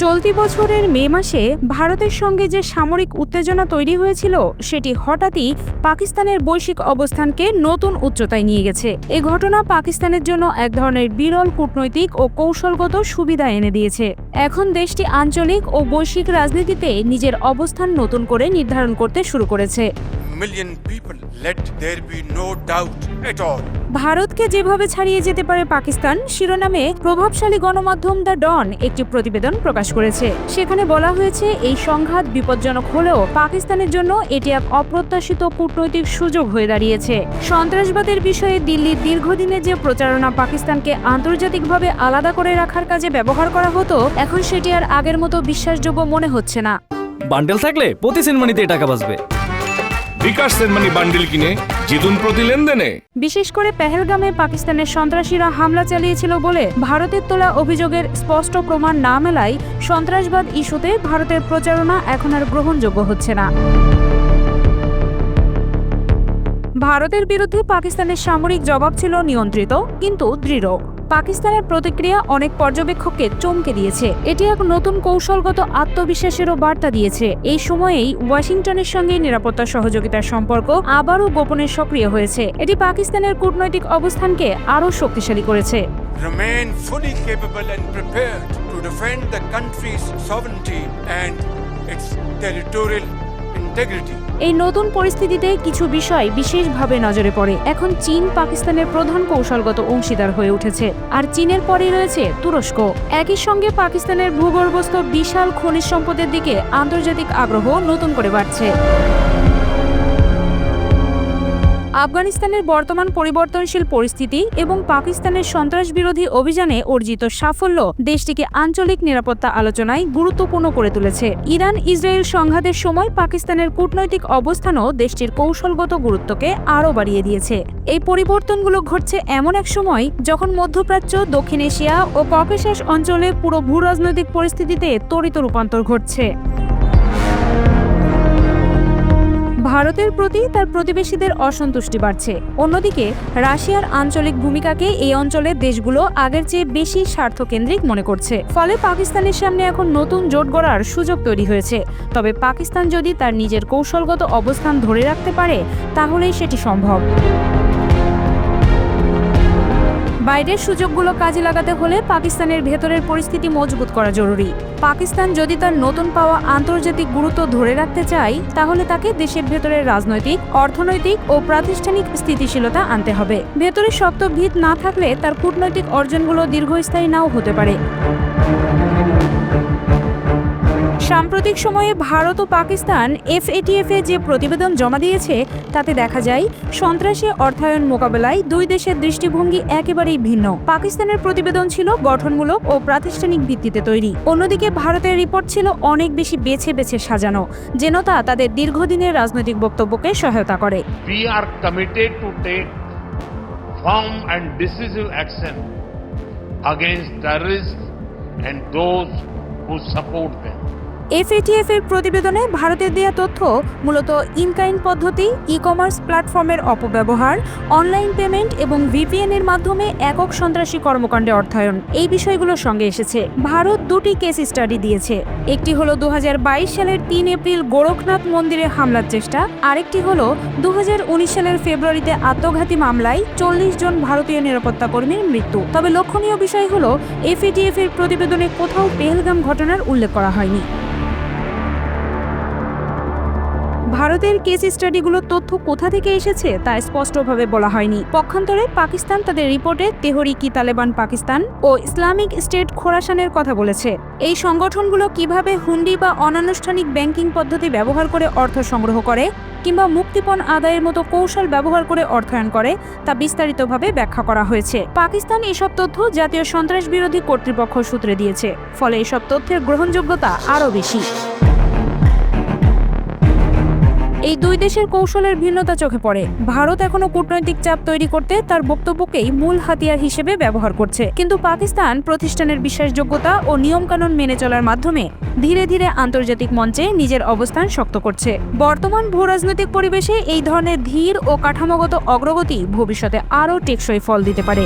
চলতি বছরের মে মাসে ভারতের সঙ্গে যে সামরিক উত্তেজনা তৈরি হয়েছিল সেটি হঠাৎই পাকিস্তানের বৈশ্বিক অবস্থানকে নতুন উচ্চতায় নিয়ে গেছে। এই ঘটনা পাকিস্তানের জন্য এক ধরনের বিরল কূটনৈতিক ও কৌশলগত সুবিধা এনে দিয়েছে। এখন দেশটি আঞ্চলিক ও বৈশ্বিক রাজনীতিতে নিজের অবস্থান নতুন করে নির্ধারণ করতে শুরু করেছে। ভারতকে যেভাবে ছাড়িয়ে যেতে পারে পাকিস্তান শিরোনামে প্রভাবশালী গণমাধ্যম দ্য ডন একটি প্রতিবেদন প্রকাশ করেছে। সেখানে বলা হয়েছে, এই সংঘাত বিপজ্জনক হলেও পাকিস্তানের জন্য এটি এক অপ্রত্যাশিত কূটনৈতিক সুযোগ হয়ে দাঁড়িয়েছে। সন্ত্রাসবাদের বিষয়ে দিল্লির দীর্ঘদিনের যে প্রচারণা পাকিস্তানকে আন্তর্জাতিকভাবে আলাদা করে রাখার কাজে ব্যবহার করা হতো, এখন সেটি আর আগের মতো বিশ্বাসযোগ্য মনে হচ্ছে না। বান্ডেল থাকলে প্রতি সেনমানিতে টাকা বাঁচবে। বিকাশ সেনমানি বান্ডেল কিনে জিতুন প্রতি লেনদেনে। বিশেষ করে পেহেলগামে পাকিস্তানের সন্ত্রাসীরা হামলা চালিয়েছিল বলে ভারতের তোলা অভিযোগের স্পষ্ট প্রমাণ না মেলায় সন্ত্রাসবাদ ইস্যুতে ভারতের প্রচারণা এখন আর গ্রহণযোগ্য হচ্ছে না। ভারতের বিরুদ্ধে পাকিস্তানের সামরিক জবাব ছিল নিয়ন্ত্রিত কিন্তু দৃঢ়। পাকিস্তানের প্রতিক্রিয়া অনেক পর্যবেক্ষককে চমকে দিয়েছে। এটি এক নতুন কৌশলগত আত্মবিশ্বাসেরও বার্তা দিয়েছে। এই সময়েই ওয়াশিংটনের সঙ্গে নিরাপত্তা সহযোগিতার সম্পর্ক আবারও গোপনে সক্রিয় হয়েছে। এটি পাকিস্তানের কূটনৈতিক অবস্থানকে আরও শক্তিশালী করেছে। Remain fully capable and prepared to defend the country's sovereignty and its territorial integrity. এই নতুন পরিস্থিতিতে কিছু বিষয় বিশেষভাবে নজরে পড়ে। এখন চীন পাকিস্তানের প্রধান কৌশলগত অংশীদার হয়ে উঠেছে, আর চীনের পরেই রয়েছে তুরস্ক। একই সঙ্গে পাকিস্তানের ভূগর্ভস্থ বিশাল খনিজ সম্পদের দিকে আন্তর্জাতিক আগ্রহ নতুন করে বাড়ছে। আফগানিস্তানের বর্তমান পরিবর্তনশীল পরিস্থিতি এবং পাকিস্তানের সন্ত্রাস বিরোধী অভিযানে অর্জিত সাফল্য দেশটিকে আঞ্চলিক নিরাপত্তা আলোচনায় গুরুত্বপূর্ণ করে তুলেছে। ইরান ইসরায়েল সংঘাতের সময় পাকিস্তানের কূটনৈতিক অবস্থানও দেশটির কৌশলগত গুরুত্বকে আরও বাড়িয়ে দিয়েছে। এই পরিবর্তনগুলো ঘটছে এমন এক সময় যখন মধ্যপ্রাচ্য, দক্ষিণ এশিয়া ও ককেশাস অঞ্চলে পুরো ভূরাজনৈতিক পরিস্থিতিতে ত্বরিত রূপান্তর ঘটছে। ভারতের প্রতি তার প্রতিবেশীদের অসন্তুষ্টি বাড়ছে। অন্যদিকে রাশিয়ার আঞ্চলিক ভূমিকাকে এই অঞ্চলের দেশগুলো আগের চেয়ে বেশি স্বার্থকেন্দ্রিক মনে করছে। ফলে পাকিস্তানের সামনে এখন নতুন জোট গড়ার সুযোগ তৈরি হয়েছে। তবে পাকিস্তান যদি তার নিজের কৌশলগত অবস্থান ধরে রাখতে পারে তাহলেই সেটি সম্ভব। বাইরের সুযোগগুলো কাজে লাগাতে হলে পাকিস্তানের ভেতরের পরিস্থিতি মজবুত করা জরুরি। পাকিস্তান যদি তার নতুন পাওয়া আন্তর্জাতিক গুরুত্ব ধরে রাখতে চায় তাহলে তাকে দেশের ভেতরের রাজনৈতিক, অর্থনৈতিক ও প্রাতিষ্ঠানিক স্থিতিশীলতা আনতে হবে। ভেতরে শক্ত ভিত না থাকলে তার কূটনৈতিক অর্জনগুলো দীর্ঘস্থায়ী নাও হতে পারে। সাম্প্রতিক সময়ে ভারত ও পাকিস্তান FATF এ যে প্রতিবেদন জমা দিয়েছে তাতে দেখা যায় সন্ত্রাসী অর্থায়ন মোকাবেলায় দুই দেশের দৃষ্টিভঙ্গি একেবারেই ভিন্ন। পাকিস্তানের প্রতিবেদন ছিল গঠনমূলক ও প্রাতিষ্ঠানিক ভিত্তিতে তৈরি। অন্যদিকে ভারতের রিপোর্ট ছিল অনেক বেশি বেছে বেছে সাজানো, যেন তা তাদের দীর্ঘদিনের রাজনৈতিক বক্তব্যকে সহায়তা করে। We are committed to take firm and decisive action against terrorists and those who support them. FATF এর প্রতিবেদনে ভারতের দেয়া তথ্য মূলত ইনকাইন পদ্ধতি, ই-কমার্স প্ল্যাটফর্মের অপব্যবহার, অনলাইন পেমেন্ট এবং VPN এর মাধ্যমে একক সন্ত্রাসী কর্মকাণ্ডে অর্থায়ন, এই বিষয়গুলোর সঙ্গে এসেছে। ভারত দুটি কেস স্টাডি দিয়েছে। একটি হলো 2022 সালের 3 এপ্রিল গোরখনাথ মন্দিরে হামলার চেষ্টা, আরেকটি হলো 2019 সালের ফেব্রুয়ারিতে আত্মঘাতী মামলায় 40 জন ভারতীয় নিরাপত্তা কর্মীর মৃত্যু। তবে লক্ষণীয় বিষয় হলো FATF এর প্রতিবেদনে কোথাও পেহেলগাম ঘটনার উল্লেখ করা হয়নি। ভারতের কেস স্টাডিগুলোর তথ্য কোথা থেকে এসেছে তা স্পষ্টভাবে বলা হয়নি। পক্ষান্তরে পাকিস্তান তাদের রিপোর্টে তেহরিক-ই তালেবান পাকিস্তান ও ইসলামিক স্টেট খোরাসানের কথা বলেছে। এই সংগঠনগুলো কিভাবে হুন্ডি বা অনানুষ্ঠানিক ব্যাংকিং পদ্ধতি ব্যবহার করে অর্থ সংগ্রহ করে কিংবা মুক্তিপণ আদায়ের মতো কৌশল ব্যবহার করে অর্থায়ন করে তা বিস্তারিতভাবে ব্যাখ্যা করা হয়েছে। পাকিস্তান এসব তথ্য জাতীয় সন্ত্রাস বিরোধী কর্তৃপক্ষ সূত্রে দিয়েছে, ফলে এসব তথ্যের গ্রহণযোগ্যতা আরও বেশি। এই দুই দেশের কৌশলের ভিন্নতা চোখে পড়ে। ভারত এখনো কূটনৈতিক চাপ তৈরি করতে তার বক্তব্যকেই মূল হাতিয়ার হিসেবে ব্যবহার করছে, কিন্তু পাকিস্তান প্রতিষ্ঠানের বিশ্বাসযোগ্যতা ও নিয়মকানুন মেনে চলার মাধ্যমে ধীরে ধীরে আন্তর্জাতিক মঞ্চে নিজের অবস্থান শক্ত করছে। বর্তমান ভূরাজনৈতিক পরিবেশে এই ধরনের ধীর ও কাঠামোগত অগ্রগতি ভবিষ্যতে আরও টেকসই ফল দিতে পারে।